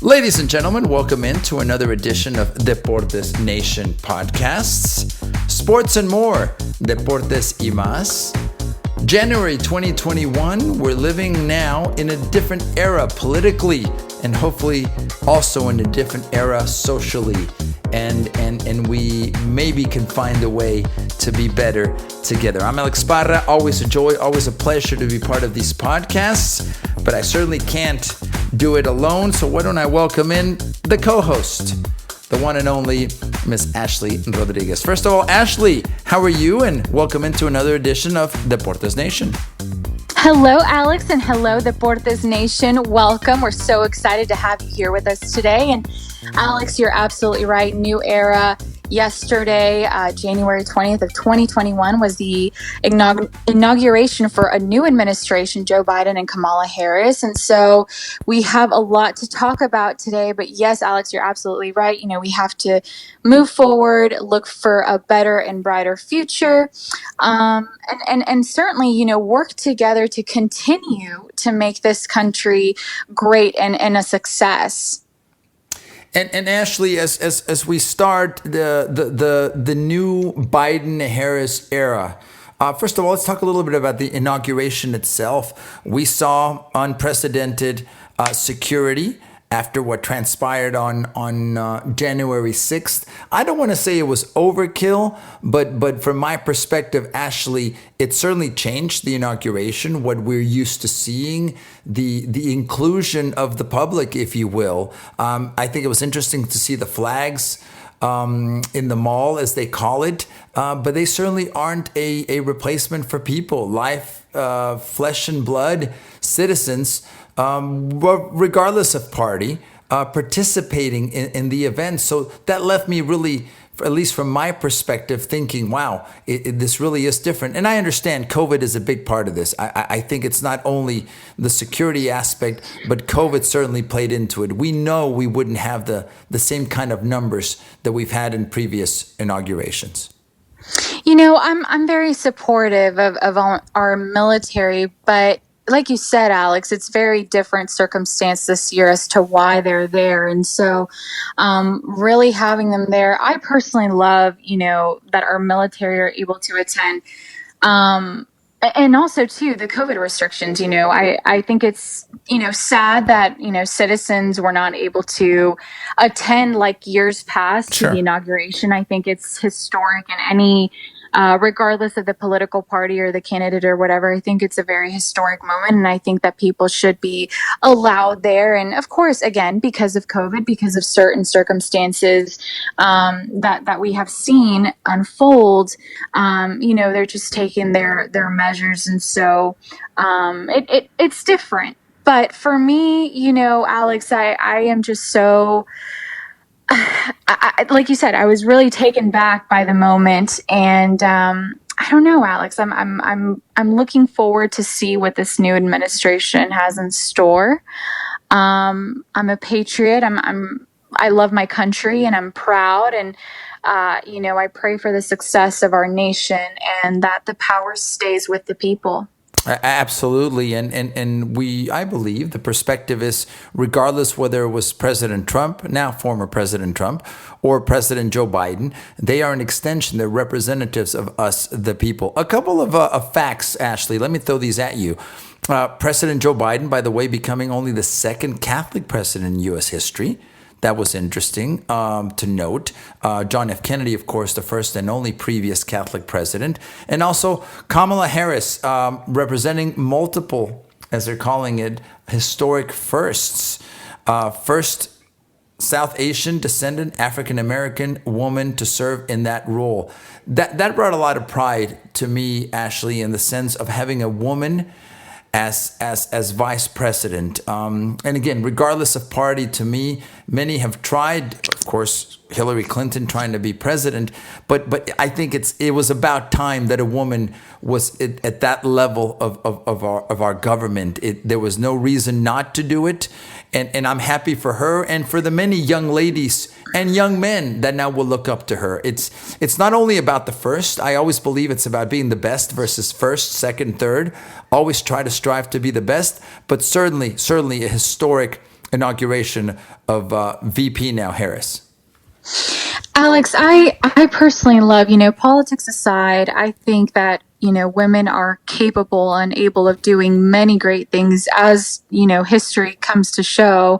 Ladies and gentlemen, welcome into another edition of Deportes Nation podcasts. Sports and more, Deportes y más. January 2021, we're living now in a different era politically and hopefully also in a different era socially. And we maybe can find a way to be better together. I'm Alex Parra, always a joy, always a pleasure to be part of these podcasts, but I certainly can't do it alone. So why don't I welcome in the co-host, the one and only Miss Ashley Rodriguez. First of all, Ashley, how are you? And welcome into another edition of Deportes Nation. Hello, Alex, and hello, Deportes Nation. Welcome. We're so excited to have you here with us today. And Alex, you're absolutely right. New era. Yesterday, January 20th of 2021 was the inauguration for a new administration, Joe Biden and Kamala Harris. And so we have a lot to talk about today. But yes, Alex, you're absolutely right. You know, we have to move forward, look for a better and brighter future, and certainly, you know, work together to continue to make this country great and a success. And Ashley, as we start the new Biden-Harris era, first of all, let's talk a little bit about the inauguration itself. We saw unprecedented security after what transpired on January 6th. I don't want to say it was overkill, but from my perspective, Ashley, it certainly changed the inauguration, what we're used to seeing, the inclusion of the public, if you will. I think it was interesting to see the flags in the mall, as they call it, but they certainly aren't a replacement for people, life, flesh and blood citizens, regardless of party, participating in the event. So that left me really, at least from my perspective, thinking, wow, this really is different. And I understand COVID is a big part of this. I think it's not only the security aspect, but COVID certainly played into it. We know we wouldn't have the same kind of numbers that we've had in previous inaugurations. You know, I'm very supportive of our military, but like you said, Alex, it's very different circumstance this year as to why they're there. And so really having them there, I personally love, you know, that our military are able to attend. And also, too, the COVID restrictions, you know, I think it's, you know, sad that, you know, citizens were not able to attend like years past to the inauguration. I think it's historic in any regardless of the political party or the candidate or whatever. I think it's a very historic moment, and I think that people should be allowed there. And of course, again, because of COVID, because of certain circumstances that we have seen unfold, you know, they're just taking their measures, and so it's different. But for me, you know, Alex, I am just so. Like you said, I was really taken back by the moment, and I don't know, Alex. I'm looking forward to see what this new administration has in store. I'm a patriot. I love my country, and I'm proud. And you know, I pray for the success of our nation and that the power stays with the people. Absolutely. And I believe the perspective is, regardless whether it was President Trump, now former President Trump, or President Joe Biden, they are an extension, they're representatives of us, the people. A couple of facts, Ashley, let me throw these at you. President Joe Biden, by the way, becoming only the second Catholic president in U.S. history. That was interesting to note. John F. Kennedy, of course, the first and only previous Catholic president. And also Kamala Harris, representing multiple, as they're calling it, historic firsts. First South Asian descendant, African-American woman to serve in that role. That brought a lot of pride to me, Ashley, in the sense of having a woman as vice president. And again, regardless of party, to me, many have tried, of course, Hillary Clinton trying to be president, but I think it was about time that a woman was at that level of our government. There was no reason not to do it. And I'm happy for her and for the many young ladies and young men that now will look up to her. It's not only about the first. I always believe it's about being the best versus first, second, third. Always try to strive to be the best, but certainly a historic inauguration of VP now Harris? Alex, I personally love, politics aside, I think that, women are capable and able of doing many great things as, history comes to show.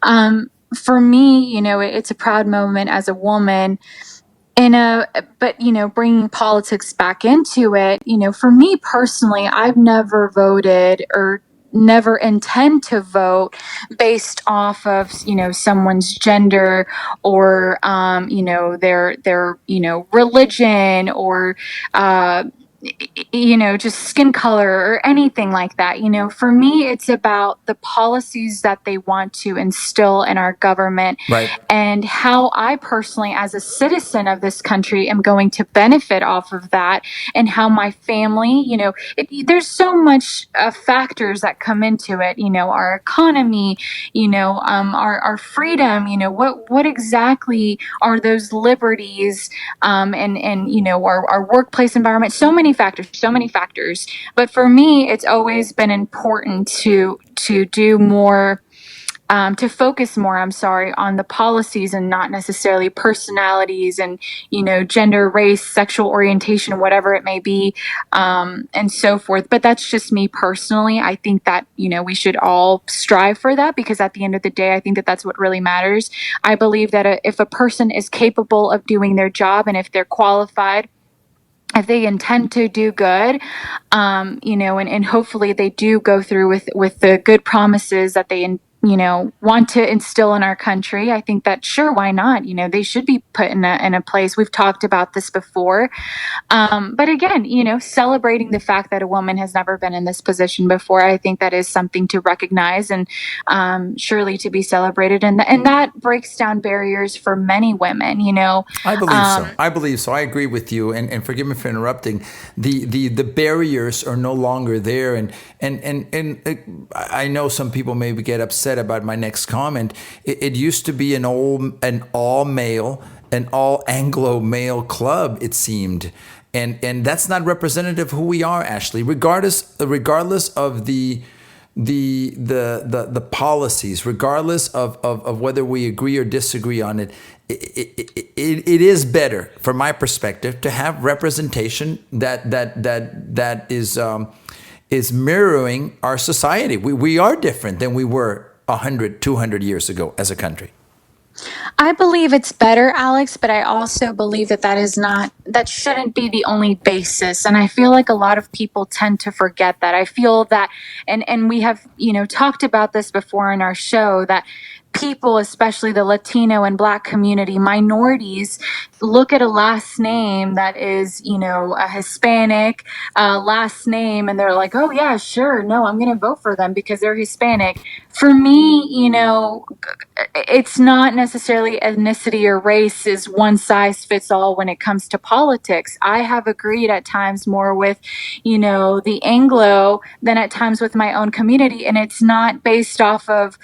For me, it's a proud moment as a woman but bringing politics back into it, for me personally, I've never voted or never intend to vote based off of someone's gender or their religion or just skin color or anything like that. For me, it's about the policies that they want to instill in our government, Right. and how I personally, as a citizen of this country, am going to benefit off of that, and how my family, there's so much factors that come into it, our economy, our freedom, what exactly are those liberties, and our workplace environment, so many factors. But for me, it's always been important to do more, to focus more, on the policies and not necessarily personalities and, gender, race, sexual orientation, whatever it may be, and so forth. But that's just me personally. I think that, we should all strive for that, because at the end of the day, I think that that's what really matters. I believe that if a person is capable of doing their job, and if they're qualified, if they intend to do good, and hopefully they do go through with the good promises that they want to instill in our country, I think that sure, why not? They should be put in a place. We've talked about this before. But again, celebrating the fact that a woman has never been in this position before, I think that is something to recognize and surely to be celebrated. And that breaks down barriers for many women, I believe so. I believe so. I agree with you. And forgive me for interrupting. The barriers are no longer there. And I know some people maybe get upset about my next comment. It used to be an all male, an all Anglo male club, it seemed. And that's not representative of who we are, Ashley. Regardless of the policies, regardless of whether we agree or disagree on it, it is better, from my perspective, to have representation that is mirroring our society. We are different than we were 100, 200 years ago as a country. I believe it's better, Alex, but I also believe that shouldn't be the only basis. And I feel like a lot of people tend to forget that. I feel that, and we have, talked about this before in our show, that people, especially the Latino and Black community, minorities, look at a last name that is, a Hispanic last name, and they're like, oh yeah, sure, no, I'm going to vote for them because they're Hispanic. For me, it's not necessarily ethnicity or race is one size fits all when it comes to politics. I have agreed at times more with, the Anglo than at times with my own community. And it's not based off of,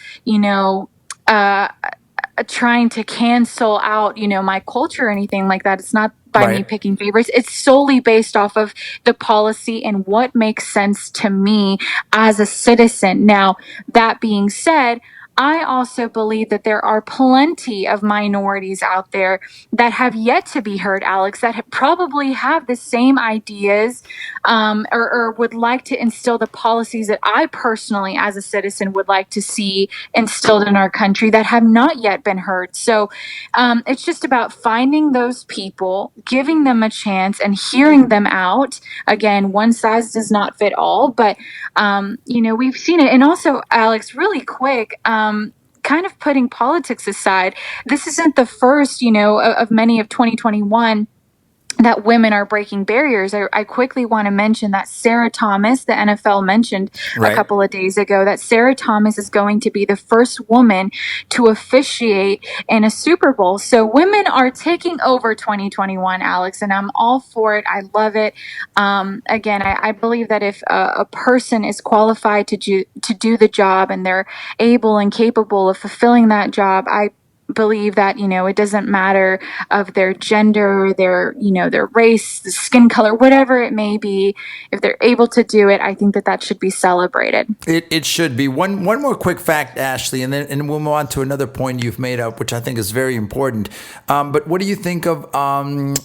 trying to cancel out, my culture or anything like that. It's not by me picking favorites. It's solely based off of the policy and what makes sense to me as a citizen. Now, that being said, I also believe that there are plenty of minorities out there that have yet to be heard, Alex, that probably have the same ideas, or would like to instill the policies that I personally, as a citizen, would like to see instilled in our country that have not yet been heard. So it's just about finding those people, giving them a chance, and hearing them out. Again, one size does not fit all, but we've seen it. And also, Alex, really quick, kind of putting politics aside, this isn't the first, of many of 2021 that women are breaking barriers. I quickly want to mention that Sarah Thomas, the NFL mentioned a couple of days ago, that Sarah Thomas is going to be the first woman to officiate in a Super Bowl. So women are taking over 2021, Alex, and I'm all for it. I love it. Again, I believe that if a person is qualified to do the job and they're able and capable of fulfilling that job, I believe that, it doesn't matter of their gender, their race, the skin color, whatever it may be. If they're able to do it, I think that should be celebrated. It should be. One more quick fact, Ashley, and we'll move on to another point you've made up, which I think is very important. But what do you think of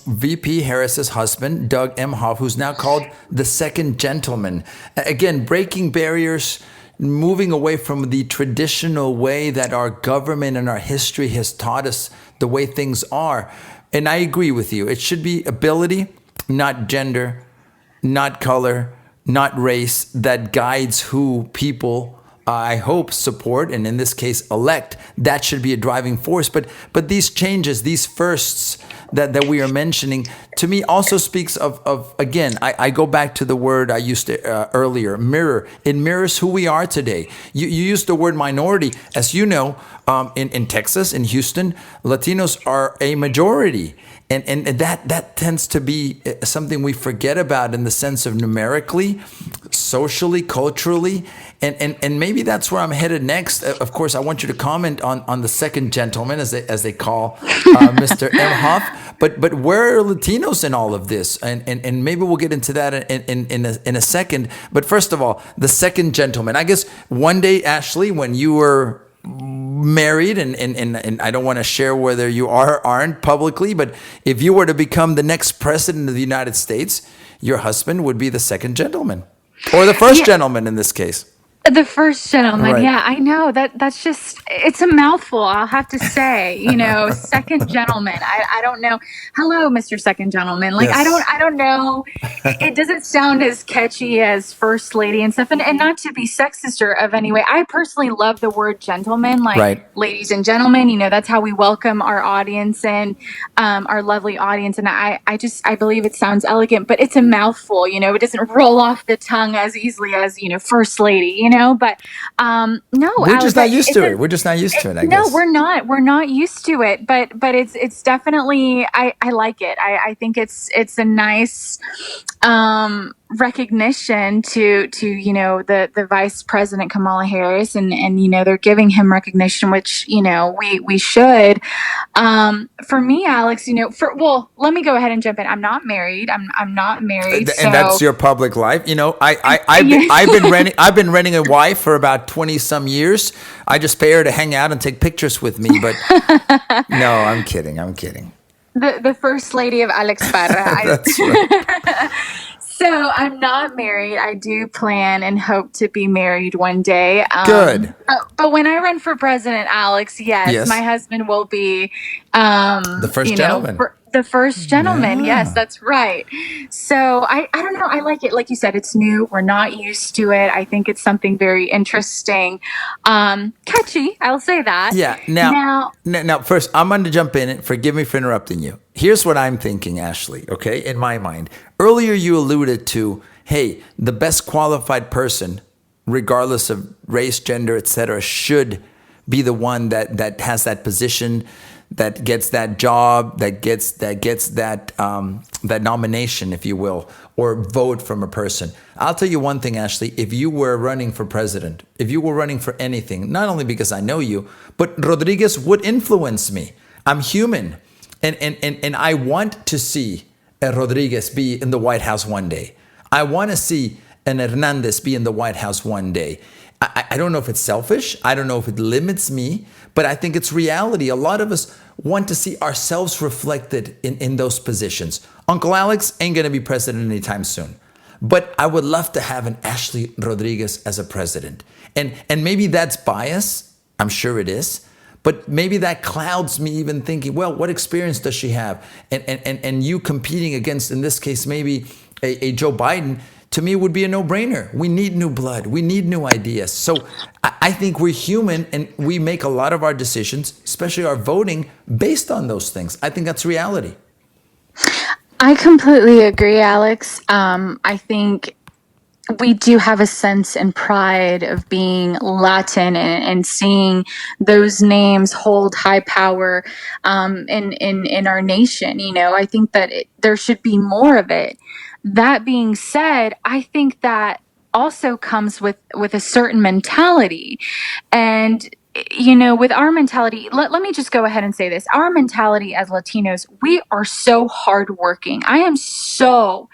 VP Harris's husband, Doug Emhoff, who's now called the second gentleman? Again, breaking barriers, moving away from the traditional way that our government and our history has taught us the way things are. And I agree with you. It should be ability, not gender, not color, not race, that guides who people, I hope, support, and in this case, elect. That should be a driving force. But these changes, these firsts that we are mentioning, to me also speaks of again, I go back to the word I used earlier, mirror. It mirrors who we are today. You used the word minority. As you know, in Texas, in Houston, Latinos are a majority. And that tends to be something we forget about in the sense of numerically, socially, culturally, and maybe that's where I'm headed next. Of course, I want you to comment on the second gentleman, as they call Mr. Emhoff. But where are Latinos in all of this? And maybe we'll get into that in a second. But first of all, the second gentleman. I guess one day, Ashley, when you were married, and I don't want to share whether you are or aren't publicly, but if you were to become the next president of the United States, your husband would be the second gentleman, or the first gentleman in this case. The first gentleman, Right. yeah, I know that's just, it's a mouthful, I'll have to say, second gentleman. I don't know. Hello, Mr. Second Gentleman. Like, Yes. I don't know. It doesn't sound as catchy as First Lady and stuff. And not to be sexist or of any way, I personally love the word gentleman, like Right. ladies and gentlemen, that's how we welcome our audience and our lovely audience. And I believe it sounds elegant, but it's a mouthful, it doesn't roll off the tongue as easily as, First Lady, but no, We're Alex, just not used to it. We're just not used to it, I no, guess. we're not used to it, but it's definitely, I like it. I think it's a nice recognition to the Vice President Kamala Harris, and they're giving him recognition, which we should. For me, Alex, let me go ahead and jump in. I'm not married. I'm not married, And that's your public life. I've been renting a wife for about 20 some years. I just pay her to hang out and take pictures with me. But no, I'm kidding. The First Lady of Alex Parra. That's right. So I'm not married. I do plan and hope to be married one day. Good. But when I run for president, Alex, yes. My husband will be The first gentleman. the first gentleman. Yeah. Yes, that's right. So I don't know. I like it. Like you said, it's new. We're not used to it. I think it's something very interesting. Catchy. I'll say that. Yeah. Now, first, I'm going to jump in and forgive me for interrupting you. Here's what I'm thinking, Ashley, okay, in my mind. Earlier, you alluded to, hey, the best qualified person, regardless of race, gender, etc., should be the one that has that position, that gets that job, that gets that nomination, if you will, or vote from a person. I'll tell you one thing, Ashley. If you were running for president, if you were running for anything, not only because I know you, but Rodriguez would influence me. I'm human, and I want to see a Rodriguez be in the White House one day. I want to see an Hernandez be in the White House one day. I don't know if it's selfish. I don't know if it limits me, but I think it's reality. A lot of us want to see ourselves reflected in those positions. Uncle Alex ain't going to be president anytime soon, but I would love to have an Ashley Rodriguez as a president. And maybe that's bias. I'm sure it is. But maybe that clouds me even thinking, well, what experience does she have? And you competing against, in this case, maybe a Joe Biden, to me would be a no-brainer. We need new blood. We need new ideas. So I think we're human, and we make a lot of our decisions, especially our voting, based on those things. I think that's reality. I completely agree, Alex. I think we do have a sense and pride of being Latin and seeing those names hold high power in our nation. I think that there should be more of it. That being said, I think that also comes with a certain mentality. And with our mentality, let me just go ahead and say this. Our mentality as Latinos, we are so hardworking. I am so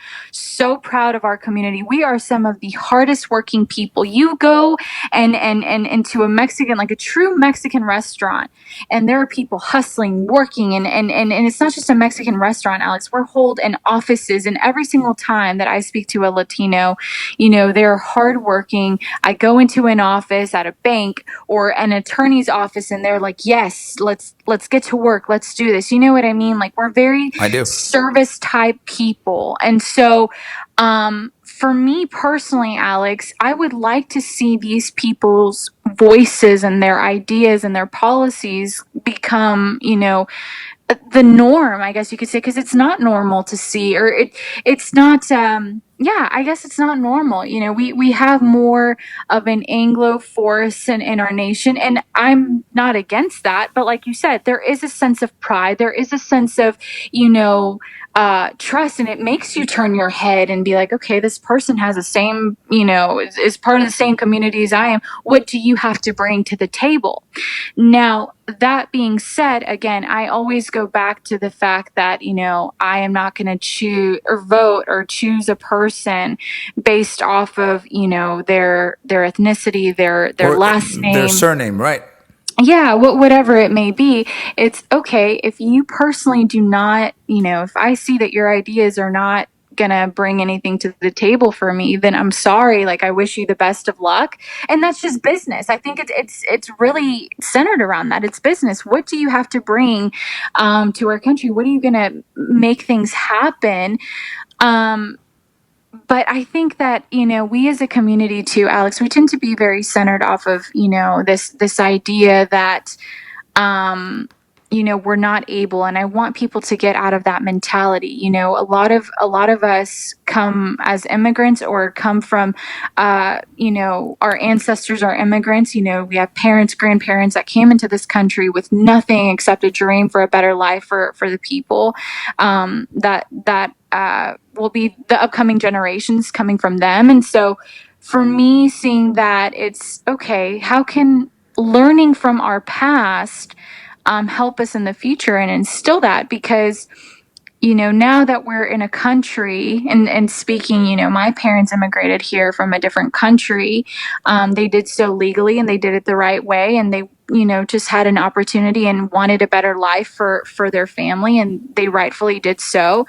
proud of our community. We are some of the hardest working people. You go and into a Mexican, like a true Mexican restaurant, and there are people hustling, working, and it's not just a Mexican restaurant, Alex. We're holed in offices, and every single time that I speak to a Latino, they're hardworking. I go into an office at a bank or an attorney's office, and they're like, yes, let's get to work, let's do this. You know what I mean? Like, we're very I do. service type people. And so for me personally, Alex, I would like to see these people's voices and their ideas and their policies become, the norm, I guess you could say, because it's not normal to see, or it's not I guess it's not normal. We have more of an Anglo force in our nation, and I'm not against that, but like you said, there is a sense of pride, there is a sense of trust, and it makes you turn your head and be like, okay, this person has the same, is part of the same community as I am. What do you have to bring to the table? Now, that being said, again, I always go back to the fact that, I am not going to choose or vote or choose a person based off of, their ethnicity, their Or last their name. surname, right? Yeah, whatever it may be. It's okay if you personally do not, if I see that your ideas are not gonna bring anything to the table for me, then I'm sorry. Like, I wish you the best of luck. And that's just business. I think it's really centered around that. It's business. What do you have to bring to our country? What are you gonna make things happen? But I think that, we as a community too, Alex, we tend to be very centered off of, this idea that, we're not able, and I want people to get out of that mentality. A lot of us come as immigrants or come from, our ancestors are immigrants. We have parents, grandparents that came into this country with nothing except a dream for a better life for the people, that will be the upcoming generations coming from them. And so for me, seeing that, it's okay, how can learning from our past help us in the future and instill that? Because now that we're in a country, and speaking, my parents immigrated here from a different country. They did so legally, and they did it the right way, and they just had an opportunity and wanted a better life for their family, and they rightfully did so.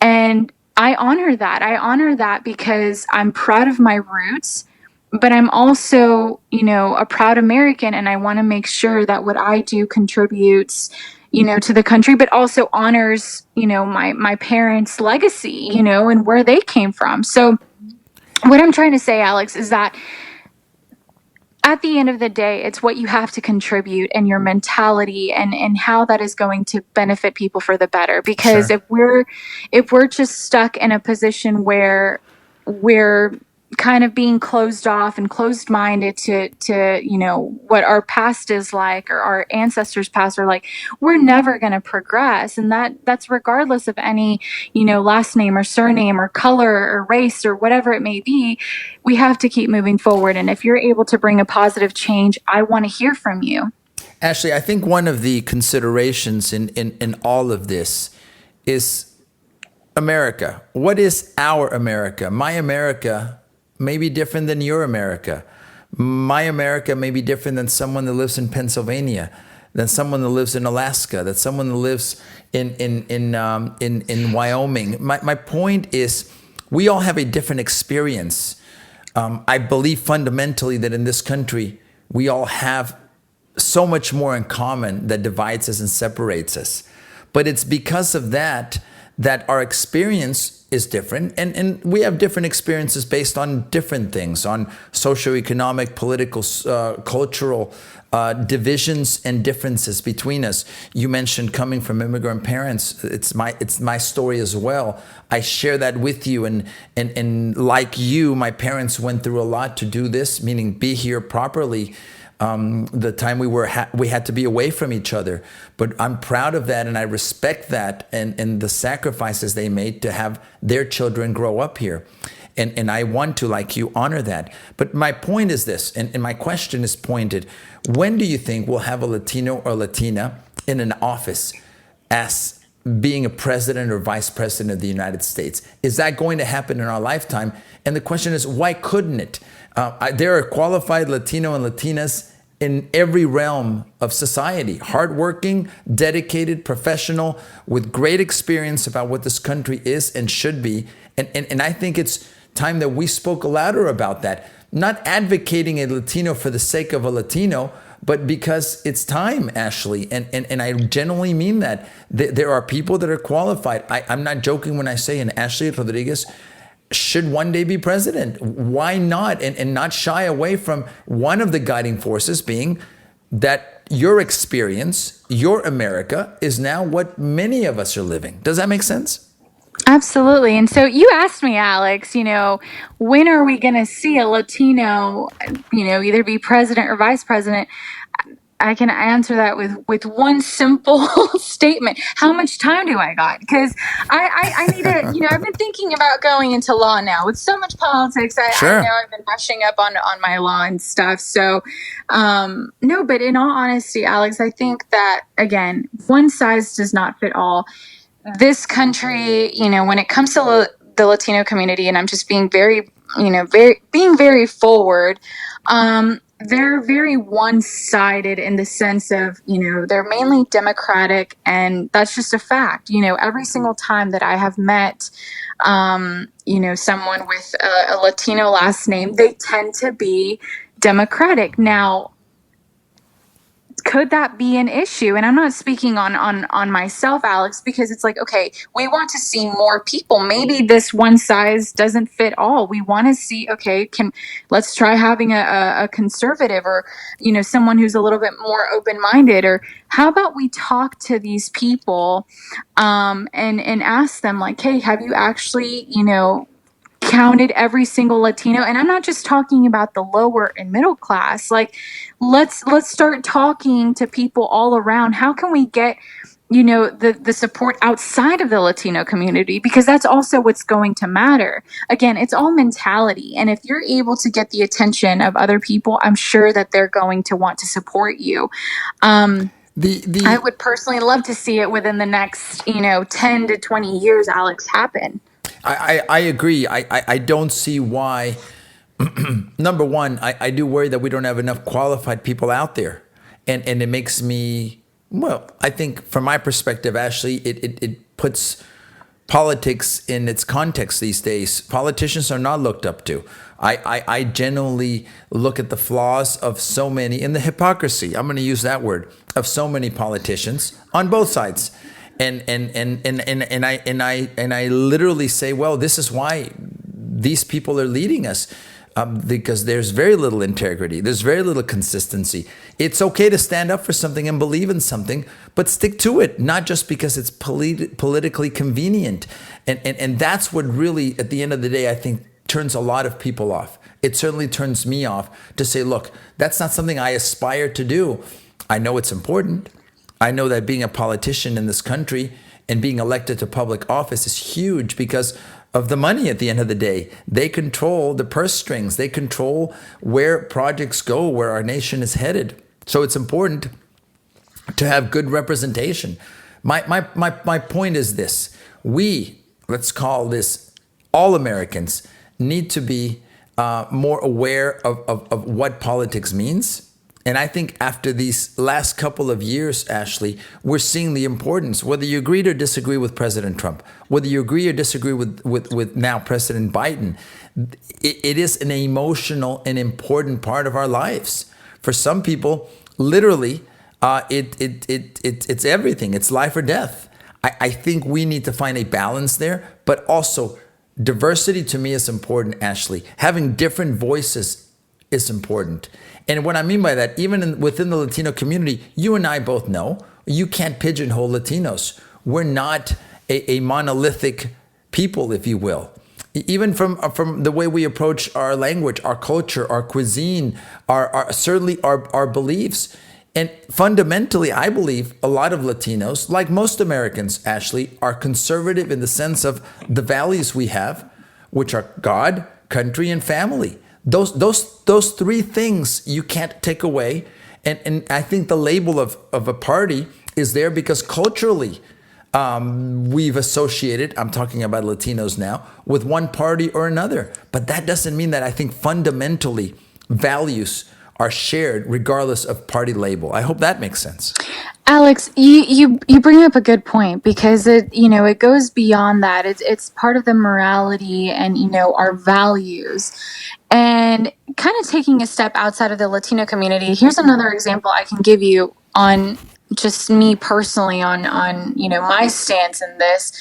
And I honor that. I honor that because I'm proud of my roots, but I'm also, a proud American, and I want to make sure that what I do contributes, to the country, but also honors, my parents' legacy, and where they came from. So what I'm trying to say, Alex, is that at the end of the day, it's what you have to contribute and your mentality and how that is going to benefit people for the better. Because Sure. if we're just stuck in a position where we're kind of being closed off and closed-minded to what our past is like, or our ancestors' past are like, we're never going to progress. And that's regardless of any last name or surname or color or race or whatever it may be. We have to keep moving forward, and if you're able to bring a positive change, I want to hear from you. Ashley, I think one of the considerations in all of this is America. What is our America? My America may be different than your America. My America may be different than someone that lives in Pennsylvania, than someone that lives in Alaska, than someone that lives in Wyoming. My point is, we all have a different experience. I believe fundamentally that in this country, we all have so much more in common that divides us and separates us. But it's because of that our experience is different, and we have different experiences based on different things, on socioeconomic, political, cultural divisions and differences between us. You mentioned coming from immigrant parents. It's my story as well. I share that with you, and like you, my parents went through a lot to do this, meaning be here properly. The time we had to be away from each other, but I'm proud of that, and I respect that, and the sacrifices they made to have their children grow up here. And I want to, like you, honor that. But my point is this, and my question is pointed. When do you think we'll have a Latino or Latina in an office as being a president or vice president of the United States? Is that going to happen in our lifetime? And the question is, why couldn't it? There are qualified Latino and Latinas in every realm of society, hardworking, dedicated, professional, with great experience about what this country is and should be. And I think it's time that we spoke louder about that, not advocating a Latino for the sake of a Latino, but because it's time, Ashley. And I genuinely mean that. There are people that are qualified. I'm not joking when I say an Ashley Rodriguez should one day be president. Why not? And not shy away from one of the guiding forces being that your experience, your America, is now what many of us are living. Does that make sense? Absolutely. And so you asked me, Alex, when are we going to see a Latino, either be president or vice president? I can answer that with one simple statement. How much time do I got? Because I need to, I've been thinking about going into law now with so much politics. I know I've been brushing up on my law and stuff. So, no, but in all honesty, Alex, I think that, again, one size does not fit all. This country, when it comes to the Latino community, and I'm just being very forward, they're very one-sided in the sense of, they're mainly Democratic, and that's just a fact. Every single time that I have met, someone with a Latino last name, they tend to be Democratic. Now, could that be an issue? And I'm not speaking on myself, Alex, because it's like, okay, we want to see more people. Maybe this one size doesn't fit all. We want to see, okay, let's try having a conservative or, someone who's a little bit more open-minded, or how about we talk to these people, and ask them like, hey, have you actually, counted every single Latino? And I'm not just talking about the lower and middle class. Like, let's start talking to people all around. How can we get, the support outside of the Latino community? Because that's also what's going to matter. Again, it's all mentality. And if you're able to get the attention of other people, I'm sure that they're going to want to support you. I would personally love to see it within the next, 10 to 20 years, Alex, happen. I agree. I don't see why. Number one, I do worry that we don't have enough qualified people out there. And it makes me, well, I think from my perspective, Ashley, it puts politics in its context these days. Politicians are not looked up to. I genuinely look at the flaws of so many, and the hypocrisy, I'm going to use that word, of so many politicians on both sides. And I literally say, well, this is why these people are leading us, because there's very little integrity, there's very little consistency. It's okay to stand up for something and believe in something, but stick to it, not just because it's politically convenient. And that's what really, at the end of the day, I think turns a lot of people off. It certainly turns me off to say, look, that's not something I aspire to do. I know it's important. I know that being a politician in this country and being elected to public office is huge because of the money at the end of the day. They control the purse strings. They control where projects go, where our nation is headed. So it's important to have good representation. My point is this. Let's call this all Americans, need to be more aware of what politics means. And I think after these last couple of years, Ashley, we're seeing the importance, whether you agree or disagree with President Trump, whether you agree or disagree with now President Biden, it is an emotional and important part of our lives. For some people, literally, it's everything. It's life or death. I think we need to find a balance there, but also diversity to me is important, Ashley. Having different voices is important. And what I mean by that, even within the Latino community, you and I both know you can't pigeonhole Latinos. We're not a monolithic people, if you will. Even from the way we approach our language, our culture, our cuisine, certainly our beliefs. And fundamentally, I believe a lot of Latinos, like most Americans, Ashley, are conservative in the sense of the values we have. which are God, country, and family. Those three things you can't take away. And I think the label of a party is there because culturally we've associated, I'm talking about Latinos now, with one party or another. But that doesn't mean that I think fundamentally values are shared regardless of party label. I hope that makes sense. Alex, you bring up a good point because it goes beyond that. It's part of the morality and our values, and kind of taking a step outside of the Latino community. Here's another example I can give you on just me personally on my stance in this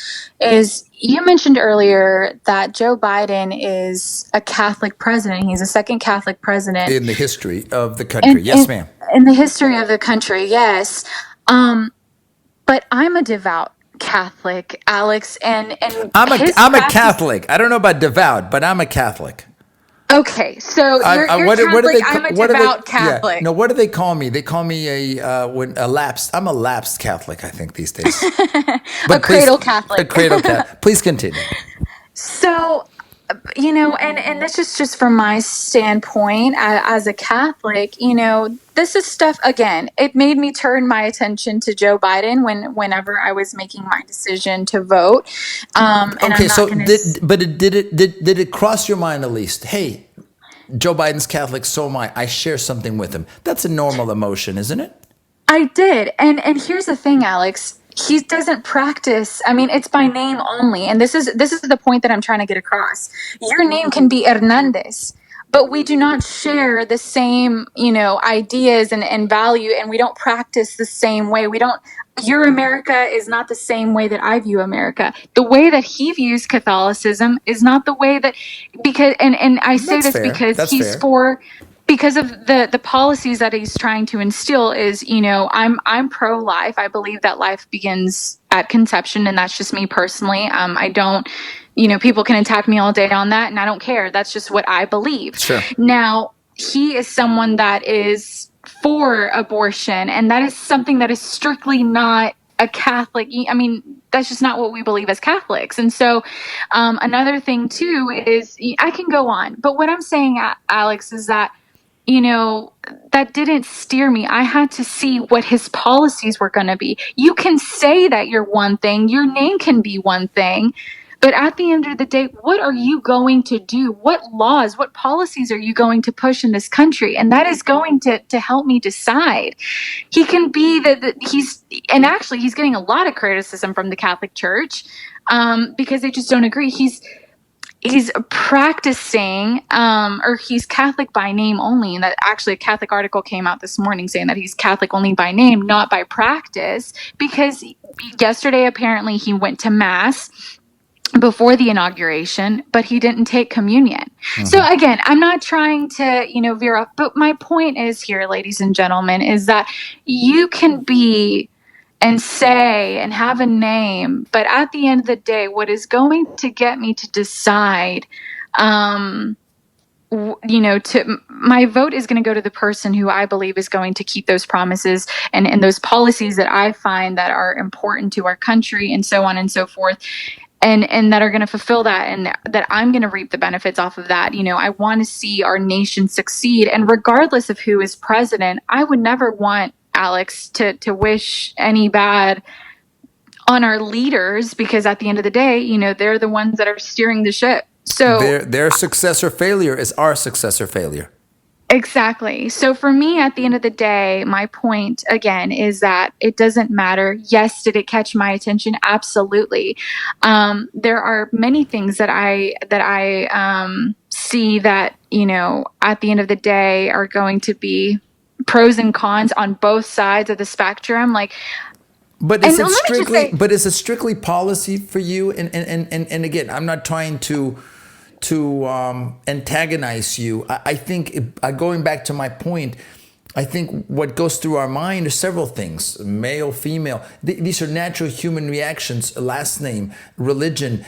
is you mentioned earlier that Joe Biden is a Catholic president. He's the second Catholic president in the history of the country. Yes, ma'am. In the history of the country, yes. But I'm a devout Catholic, Alex, and I'm a Catholic. I don't know about devout, but I'm a Catholic. Okay, so you're Catholic. I'm a devout Catholic. Yeah. No, what do they call me? They call me a lapsed. I'm a lapsed Catholic, I think, these days. But cradle Catholic. A cradle Catholic. Please continue. So, and this is just from my standpoint as a Catholic, this is stuff, again, it made me turn my attention to Joe Biden whenever I was making my decision to vote. Okay, so did it cross your mind at least? Hey, Joe Biden's Catholic, so am I. I share something with him. That's a normal emotion, isn't it? I did. And here's the thing, Alex. He doesn't practice. I mean, it's by name only. And this is the point that I'm trying to get across. Your name can be Hernandez, but we do not share the same, ideas and value, and we don't practice the same way. Your America is not the same way that I view America. The way that he views Catholicism is not the way that, because, and I say That's this fair. because That's he's fair. because of the policies that he's trying to instill is, I'm pro-life. I believe that life begins at conception, and that's just me personally. I don't, people can attack me all day on that, and I don't care. That's just what I believe. Sure. Now, he is someone that is for abortion, and that is something that is strictly not a Catholic. I mean, that's just not what we believe as Catholics. And so another thing, too, is I can go on. But what I'm saying, Alex, is that that didn't steer me. I had to see what his policies were going to be. You can say that you're one thing, your name can be one thing, but at the end of the day, what are you going to do? What laws, what policies are you going to push in this country? And that is going to help me decide. He can be and actually he's getting a lot of criticism from the Catholic Church because they just don't agree. He's practicing, or he's Catholic by name only. And that actually a Catholic article came out this morning saying that he's Catholic only by name, not by practice, because yesterday apparently he went to Mass before the inauguration, but he didn't take communion. Mm-hmm. So again, I'm not trying to, veer off, but my point is here, ladies and gentlemen, is that you can be and say and have a name, but at the end of the day, what is going to get me to decide, my vote is going to go to the person who I believe is going to keep those promises and those policies that I find that are important to our country and so on and so forth. And that are going to fulfill that, and that I'm going to reap the benefits off of that. I want to see our nation succeed. And regardless of who is president, I would never want, Alex, to wish any bad on our leaders, because at the end of the day, they're the ones that are steering the ship. So their success or failure is our success or failure. Exactly. So for me, at the end of the day, my point again is that it doesn't matter. Yes, did it catch my attention? Absolutely. There are many things that I see that, at the end of the day are going to be pros and cons on both sides of the spectrum. But is it strictly policy for you? And again, I'm not trying to antagonize you. I think, going back to my point, I think what goes through our mind are several things: male, female. These are natural human reactions. Last name, religion,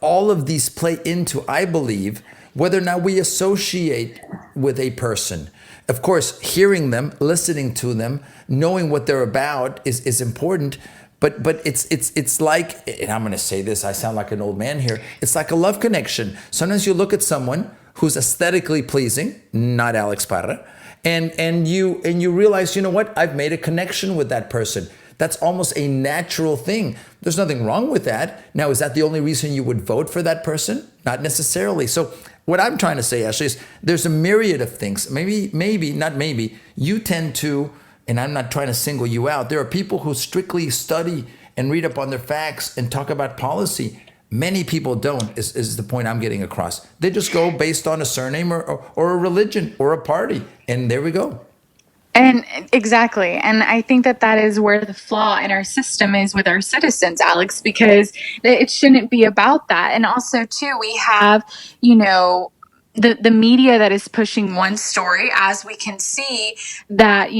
all of these play into, I believe, whether or not we associate with a person. Of course, hearing them, listening to them, knowing what they're about is important. But it's like, and I'm going to say this, I sound like an old man here. It's like a love connection. Sometimes you look at someone who's aesthetically pleasing, not Alex Parra, and you realize, you know what? I've made a connection with that person. That's almost a natural thing. There's nothing wrong with that. Now, is that the only reason you would vote for that person? Not necessarily. So what I'm trying to say, Ashley, is there's a myriad of things. Maybe, you tend to, and I'm not trying to single you out, there are people who strictly study and read up on their facts and talk about policy. Many people don't, is the point I'm getting across. They just go based on a surname or a religion or a party. And there we go. And exactly. And I think that is where the flaw in our system is with our citizens, Alex, because it shouldn't be about that. And also, too, we have, the media that is pushing one story, as we can see that,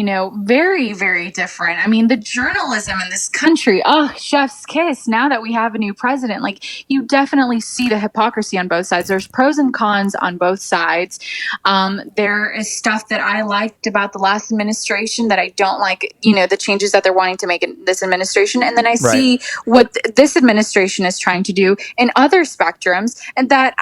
very, very different. I mean, the journalism in this country, chef's kiss. Now that we have a new president, like, you definitely see the hypocrisy on both sides. There's pros and cons on both sides. There is stuff that I liked about the last administration that I don't like, the changes that they're wanting to make in this administration. And then I see what this administration is trying to do in other spectrums, and that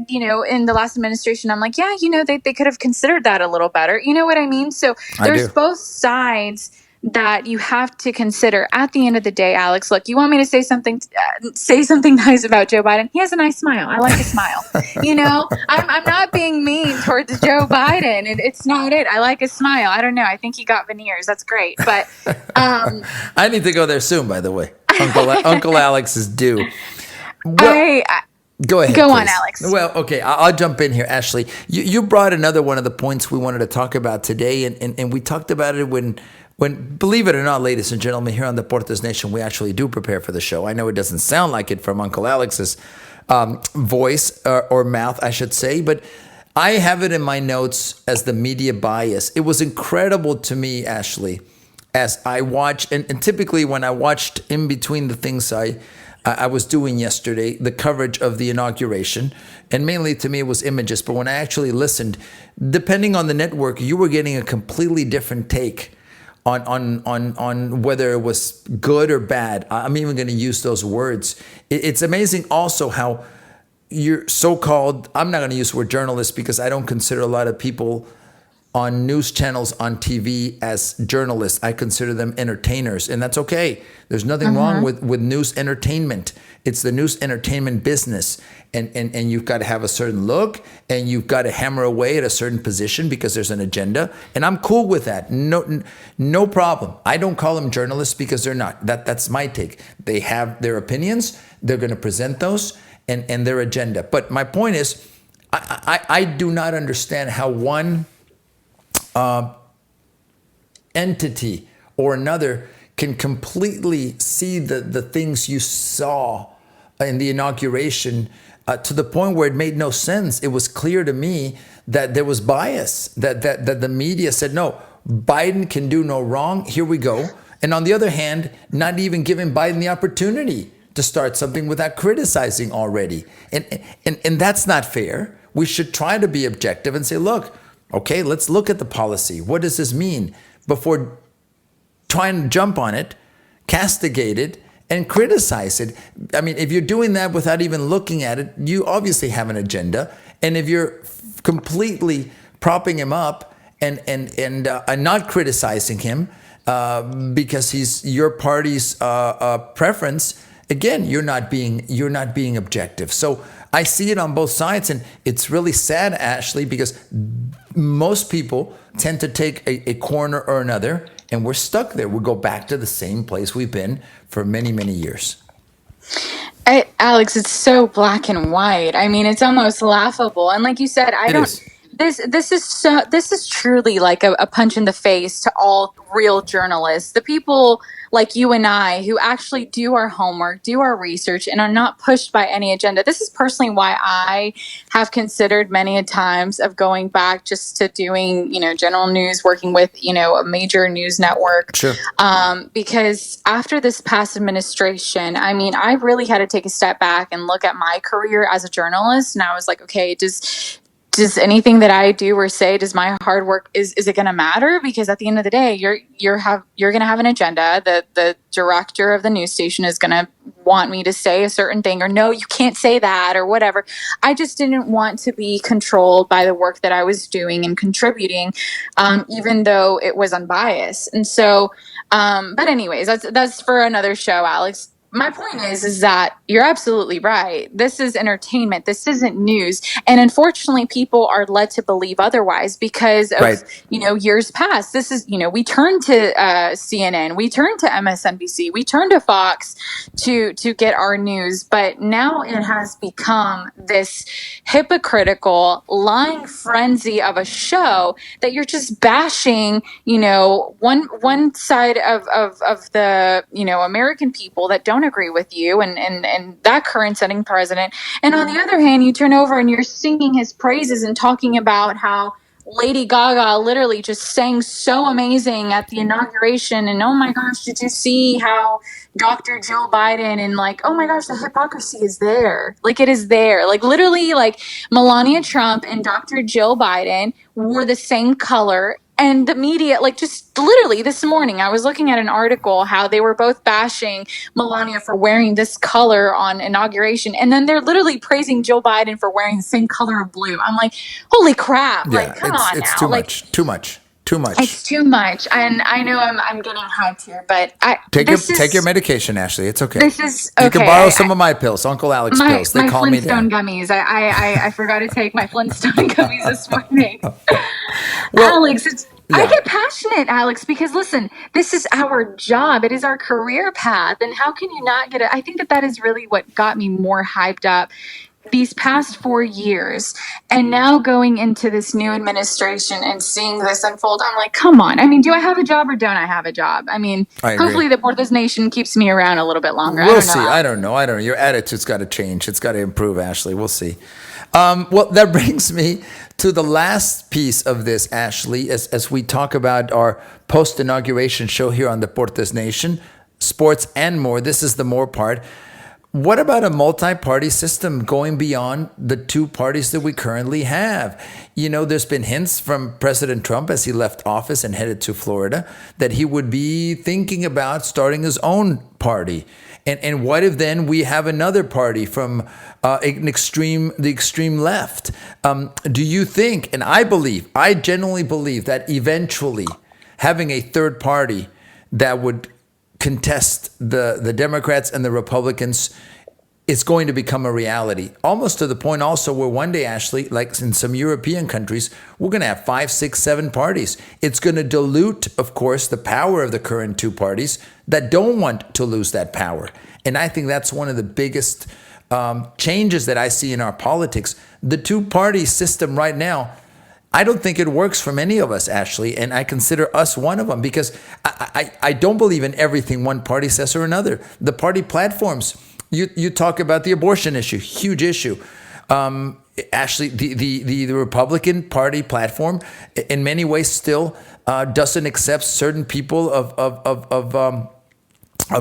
in the last administration, I'm like, yeah, they could have considered that a little better. You know what I mean? So there's both sides that you have to consider. At the end of the day, Alex, look, you want me to say something nice about Joe Biden? He has a nice smile. I like a smile. I'm not being mean towards Joe Biden. It's not it. I like his smile. I don't know. I think he got veneers. That's great. But I need to go there soon, by the way. Uncle Alex is due. Well, go ahead. Go please. on, Alex. Well, okay, I'll jump in here, Ashley. You brought another one of the points we wanted to talk about today, and we talked about it when, believe it or not, ladies and gentlemen, here on Deportes Nation, we actually do prepare for the show. I know it doesn't sound like it from Uncle Alex's voice or mouth, I should say, but I have it in my notes as the media bias. It was incredible to me, Ashley, as I watched, and typically when I watched in between the things I was doing yesterday, the coverage of the inauguration, and mainly to me it was images, but when I actually listened, depending on the network, you were getting a completely different take on whether it was good or bad. I'm even going to use those words. It's amazing also how you're so-called, I'm not going to use the word journalists because I don't consider a lot of people on news channels on TV as journalists. I consider them entertainers, and that's okay. There's nothing wrong with news entertainment. It's the news entertainment business, and you've got to have a certain look, and you've got to hammer away at a certain position because there's an agenda, and I'm cool with that. No problem. I don't call them journalists because they're not. That's my take. They have their opinions. They're going to present those and their agenda. But my point is, I do not understand how one entity or another can completely see the things you saw in the inauguration to the point where it made no sense. It was clear to me that there was bias, that the media said, no, Biden can do no wrong. Here we go. And on the other hand, not even giving Biden the opportunity to start something without criticizing already. And that's not fair. We should try to be objective and say, look, okay, let's look at the policy. What does this mean? Before trying to jump on it, castigate it, and criticize it. I mean, if you're doing that without even looking at it, you obviously have an agenda. And if you're completely propping him up and not criticizing him because he's your party's preference, again, you're not being objective. So I see it on both sides, and it's really sad, Ashley, because most people tend to take a corner or another, and we're stuck there. We go back to the same place we've been for many, many years. Alex, it's so black and white. I mean, it's almost laughable. And like you said, this is truly like a punch in the face to all real journalists, the people like you and I who actually do our homework, do our research, and are not pushed by any agenda. This is personally why I have considered many a times of going back just to doing, general news, working with, a major news network. Sure. Because after this past administration, I mean, I really had to take a step back and look at my career as a journalist. And I was like, okay, does does anything that I do or say, does my hard work, is it going to matter? Because at the end of the day, you're going to have an agenda. The director of the news station is going to want me to say a certain thing, or no, you can't say that, or whatever. I just didn't want to be controlled by the work that I was doing and contributing, even though it was unbiased. And so, but anyways, that's for another show, Alex. My point is that you're absolutely right. This is entertainment. This isn't news. And unfortunately, people are led to believe otherwise because of, Right. years past. This is, we turn to CNN, we turn to MSNBC, we turn to Fox to get our news. But now it has become this hypocritical, lying frenzy of a show that you're just bashing, one side of the, American people that don't agree with you and that current sitting president. And on the other hand, you turn over and you're singing his praises and talking about how Lady Gaga literally just sang so amazing at the inauguration. And oh my gosh, did you see how Dr. Joe Biden, and like, oh my gosh, the hypocrisy is there. Like, it is there. Like, literally, like, Melania Trump and Dr. Joe Biden wore the same color. And the media, like, just literally this morning, I was looking at an article how they were both bashing Melania for wearing this color on inauguration. And then they're literally praising Joe Biden for wearing the same color of blue. I'm like, holy crap. Yeah, like, come on it's now. too Like, much. Too much. Too much. it's too much. And I know I'm getting hyped here, but Take your medication, Ashley. It's okay. This is okay. You can borrow some of my pills, Uncle Alex pills. They my calm me Flintstone down. gummies. I forgot to take my Flintstone gummies this morning. Well, Alex, I yeah. get passionate, Alex, because listen, this is our job. It is our career path. And how can you not get it? I think that is really what got me more hyped up these past 4 years. And now going into this new administration and seeing this unfold, I'm like, come on. I mean, do I have a job or don't I have a job? I mean, I agree. hopefully the Deportes Nation keeps me around a little bit longer. We'll see. I don't know. Your attitude's got to change. It's got to improve, Ashley. We'll see. Well, that brings me to the last piece of this, Ashley, as we talk about our post-inauguration show here on Deportes Nation, sports and more. This is the more part. What about a multi-party system going beyond the two parties that we currently have? There's been hints from President Trump as he left office and headed to Florida that he would be thinking about starting his own party. And what if then we have another party from the extreme left? Do you think, and I genuinely believe that eventually having a third party that would contest the Democrats and the Republicans is going to become a reality, almost to the point also where one day, Ashley, like in some European countries, we're going to have 5, 6, 7 parties. It's going to dilute, of course, the power of the current two parties that don't want to lose that power. And I think that's one of the biggest changes that I see in our politics. The two-party system right now, I don't think it works for many of us, Ashley, and I consider us one of them because I don't believe in everything one party says or another. The party platforms, you talk about the abortion issue, huge issue. Ashley, the Republican Party platform, in many ways, still doesn't accept certain people of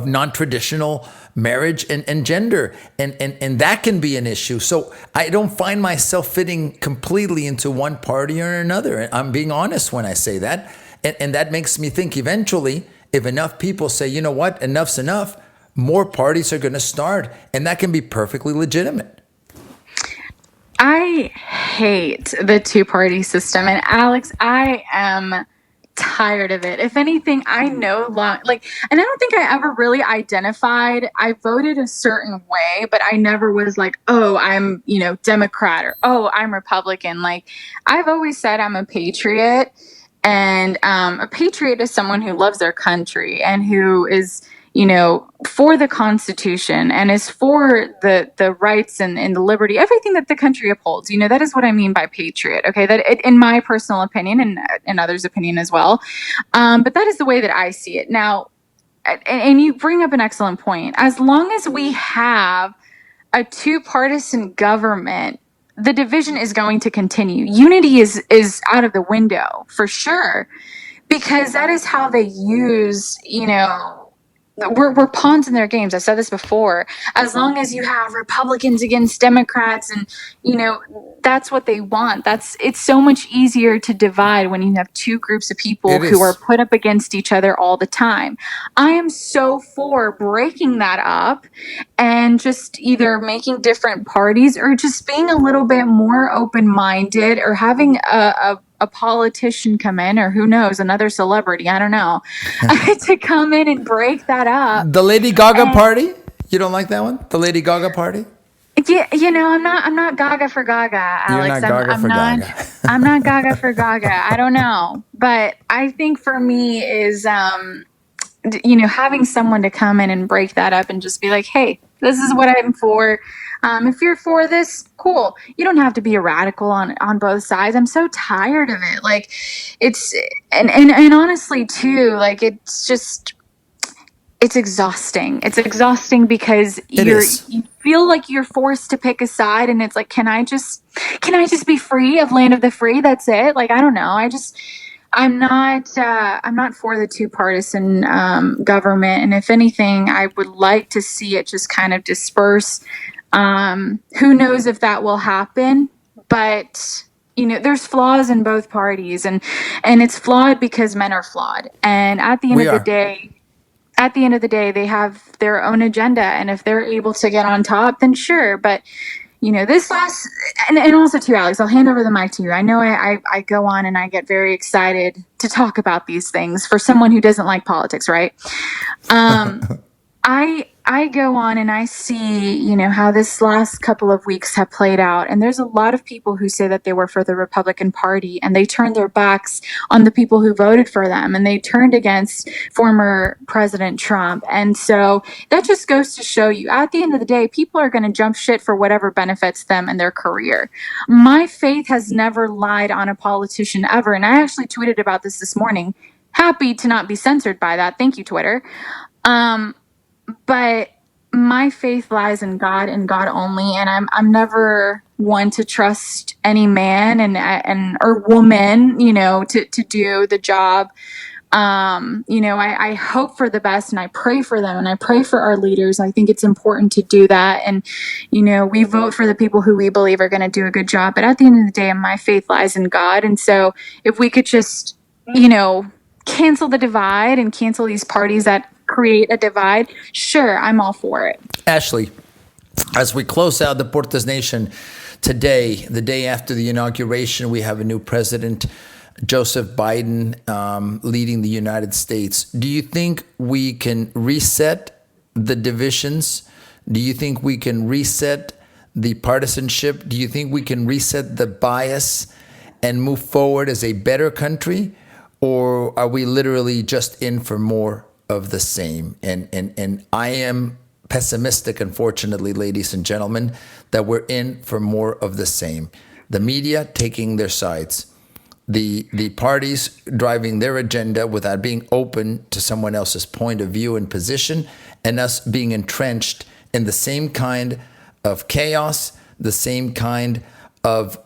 non-traditional marriage and gender, and that can be an issue. So I don't find myself fitting completely into one party or another. I'm being honest when I say that, and that makes me think eventually, if enough people say, you know what, enough's enough, more parties are going to start, and that can be perfectly legitimate. I hate the two-party system, and Alex, I am tired of it. If anything, I know and I don't think I ever really identified. I voted a certain way, but I never was like, oh, I'm, Democrat, or oh, I'm Republican. Like, I've always said I'm a patriot, and a patriot is someone who loves their country and who is, for the Constitution and is for the rights and the liberty, everything that the country upholds. That is what I mean by patriot. Okay, in my personal opinion and in others' opinion as well. But that is the way that I see it. Now, and you bring up an excellent point. As long as we have a two-partisan government, the division is going to continue. Unity is out of the window for sure, because that is how they use, we're pawns in their games. I said this before. As long as you have Republicans against Democrats, and that's what they want. It's so much easier to divide when you have two groups of people It who are is. put up against each other all the time. I am so for breaking that up and just either making different parties or just being a little bit more open-minded, or having a politician come in, or who knows, another celebrity, I don't know, to come in and break that up. The Lady Gaga And party? You don't like that one? The Lady Gaga party? yeah, I'm not Gaga for Gaga, You're Alex. not I'm Gaga I'm for not Gaga. I'm not Gaga for Gaga. I don't know, but I think for me is having someone to come in and break that up and just be like, hey, this is what I'm for. If you're for this, cool. You don't have to be a radical on both sides. I'm so tired of it. Like, it's and honestly too, like, it's exhausting. It's exhausting because It is. you feel like you're forced to pick a side, and it's like, can I just be free of land of the free? That's it. Like, I don't know. I'm not for the two partisan government, and if anything, I would like to see it just kind of disperse. Who knows if that will happen? But there's flaws in both parties, and it's flawed because men are flawed. And We are. at the end of the day, they have their own agenda, and if they're able to get on top, then sure. But this last, and also too, Alex, I'll hand over the mic to you. I know I go on and I get very excited to talk about these things for someone who doesn't like politics, right? I go on and I see, how this last couple of weeks have played out. And there's a lot of people who say that they were for the Republican Party, and they turned their backs on the people who voted for them, and they turned against former President Trump. And so that just goes to show you, at the end of the day, people are going to jump shit for whatever benefits them and their career. My faith has never lied on a politician ever. And I actually tweeted about this morning. Happy to not be censored by that. Thank you, Twitter. But my faith lies in God and God only, and I'm never one to trust any man and or woman, to do the job. I hope for the best, and I pray for them, and I pray for our leaders. I think it's important to do that, and we vote for the people who we believe are going to do a good job. But at the end of the day, my faith lies in God, and so if we could just cancel the divide and cancel these parties that create a divide, sure, I'm all for it. Ashley, as we close out Deportes Nation today, the day after the inauguration, we have a new president, Joseph Biden, leading the United States. Do you think we can reset the divisions? Do you think we can reset the partisanship? Do you think we can reset the bias and move forward as a better country? Or are we literally just in for more of the same? And I am pessimistic, unfortunately, ladies and gentlemen, that we're in for more of the same. The media taking their sides, the parties driving their agenda without being open to someone else's point of view and position, and us being entrenched in the same kind of chaos, the same kind of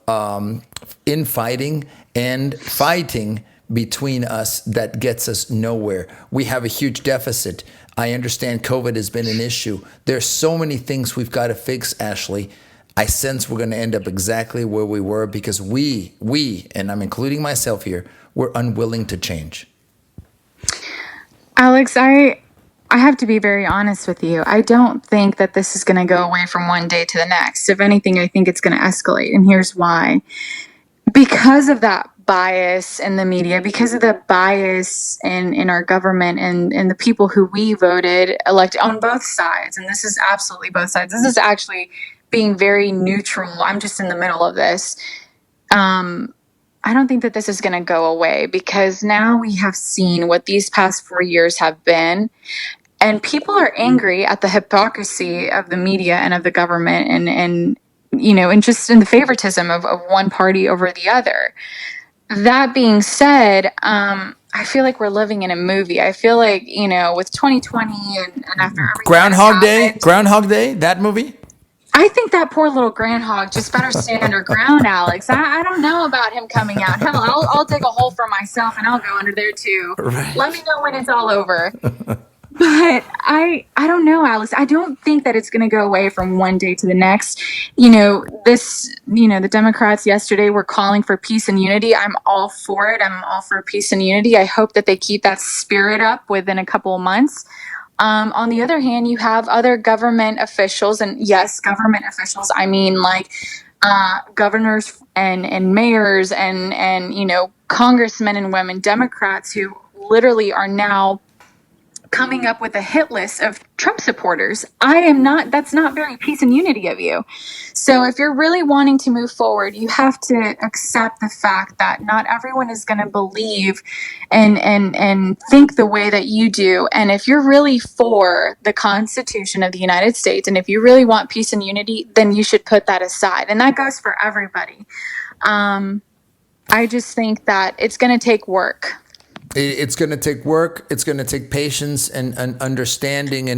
infighting and fighting between us that gets us nowhere. We have a huge deficit. I understand COVID has been an issue. There's so many things we've got to fix, Ashley. I sense we're going to end up exactly where we were because we, and I'm including myself here, we're unwilling to change. Alex, I have to be very honest with you. I don't think that this is going to go away from one day to the next. If anything, I think it's going to escalate. And here's why. Because of that bias in the media, because of the bias in our government and the people who we voted elected on both sides, and this is absolutely both sides. This is actually being very neutral. I'm just in the middle of this. I don't think that this is going to go away because now we have seen what these past 4 years have been. And people are angry at the hypocrisy of the media and of the government and just in the favoritism of one party over the other. That being said, I feel like we're living in a movie. I feel like, with 2020 and after everything Groundhog Day, that movie? I think that poor little groundhog just better stand underground, Alex. I don't know about him coming out. Hell, I'll dig a hole for myself and I'll go under there too. Right. Let me know when it's all over. But I don't know, Alex. I don't think that it's going to go away from one day to the next. The Democrats yesterday were calling for peace and unity. I'm all for it. I'm all for peace and unity. I hope that they keep that spirit up within a couple of months. On the other hand, you have other government officials, and yes, government officials, I mean like governors and mayors and congressmen and women, Democrats who literally are now coming up with a hit list of Trump supporters. That's not very peace and unity of you. So if you're really wanting to move forward, you have to accept the fact that not everyone is going to believe and think the way that you do. And if you're really for the Constitution of the United States, and if you really want peace and unity, then you should put that aside. And that goes for everybody. I just think that it's going to take work. It's going to take work. It's going to take patience and understanding.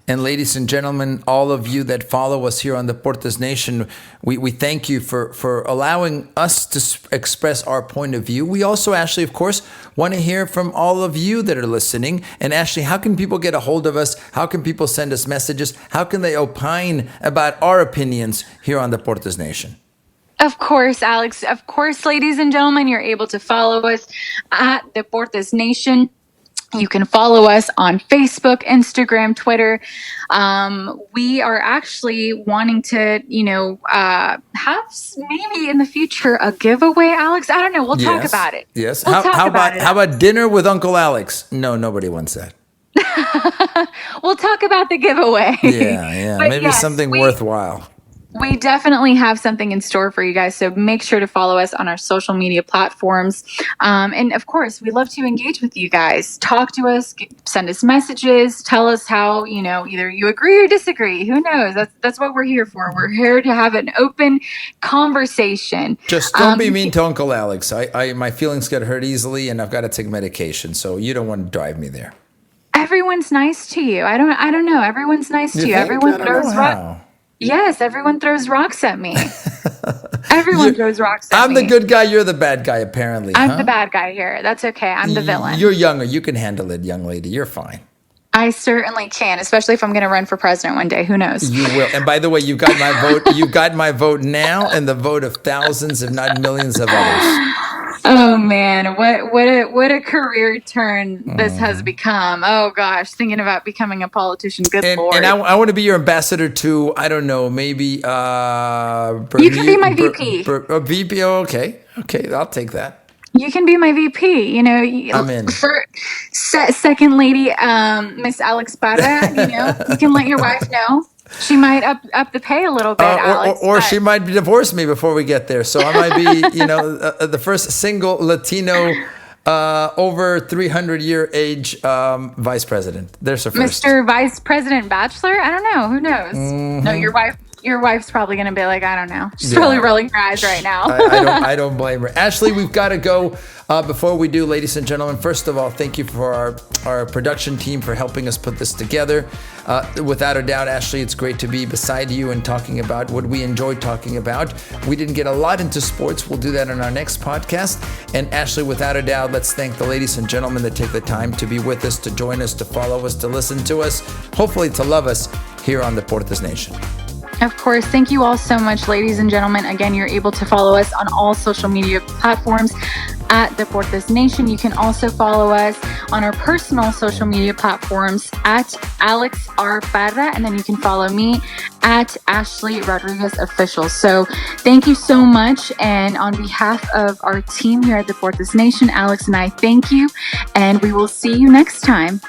And ladies and gentlemen, all of you that follow us here on Deportes Nation, we thank you for allowing us to express our point of view. We also, Ashley, of course, want to hear from all of you that are listening. And Ashley, how can people get a hold of us? How can people send us messages? How can they opine about our opinions here on Deportes Nation? Of course, Alex. Of course, ladies and gentlemen, you're able to follow us at Deportes Nation. You can follow us on Facebook, Instagram, Twitter. We are actually wanting to, have maybe in the future a giveaway, Alex. I don't know. We'll talk about it. Yes. We'll How about dinner with Uncle Alex? No, nobody wants that. We'll talk about the giveaway. Yeah. Maybe yes, something worthwhile. We definitely have something in store for you guys, so make sure to follow us on our social media platforms. And of course, we love to engage with you guys. Talk to us, send us messages, tell us how, either you agree or disagree. Who knows? That's what we're here for. We're here to have an open conversation. Just don't be mean to Uncle Alex. My feelings get hurt easily, and I've got to take medication, so you don't want to drive me there. Everyone's nice to you. I don't know. Everyone's nice to you. Everyone throws rocks. Yes, everyone throws rocks at me. Everyone throws rocks at me. I'm the good guy. You're the bad guy, apparently. I'm the bad guy here. That's okay. I'm the villain. You're younger. You can handle it, young lady. You're fine. I certainly can, especially if I'm going to run for president one day. Who knows? You will. And by the way, you got my vote. You got my vote now, and the vote of thousands, if not millions, of others. Oh man, what a career turn this has become. Oh gosh, thinking about becoming a politician. Good Lord. And I want to be your ambassador to, I don't know, maybe you can be my VP. VP, okay, I'll take that. You can be my VP. I'm in. For second lady, Miss Alex Parra. You can let your wife know. She might up the pay a little bit, Alex. Or she might divorce me before we get there. So I might be, the first single Latino over 300-year age vice president. There's her first. Mr. Vice President Bachelor? I don't know. Who knows? Mm-hmm. No, your wife's probably going to be like, I don't know. She's probably rolling her eyes right now. I don't blame her. Ashley, we've got to go. Before we do, ladies and gentlemen, first of all, thank you for our production team for helping us put this together. Without a doubt, Ashley, it's great to be beside you and talking about what we enjoy talking about. We didn't get a lot into sports. We'll do that in our next podcast. And Ashley, without a doubt, let's thank the ladies and gentlemen that take the time to be with us, to join us, to follow us, to listen to us, hopefully to love us here on Deportes Nation. Of course. Thank you all so much, ladies and gentlemen. Again, you're able to follow us on all social media platforms at Deportes Nation. You can also follow us on our personal social media platforms at Alex R. Parra, and then you can follow me at Ashley Rodriguez Official. So thank you so much. And on behalf of our team here at Deportes Nation, Alex and I thank you, and we will see you next time.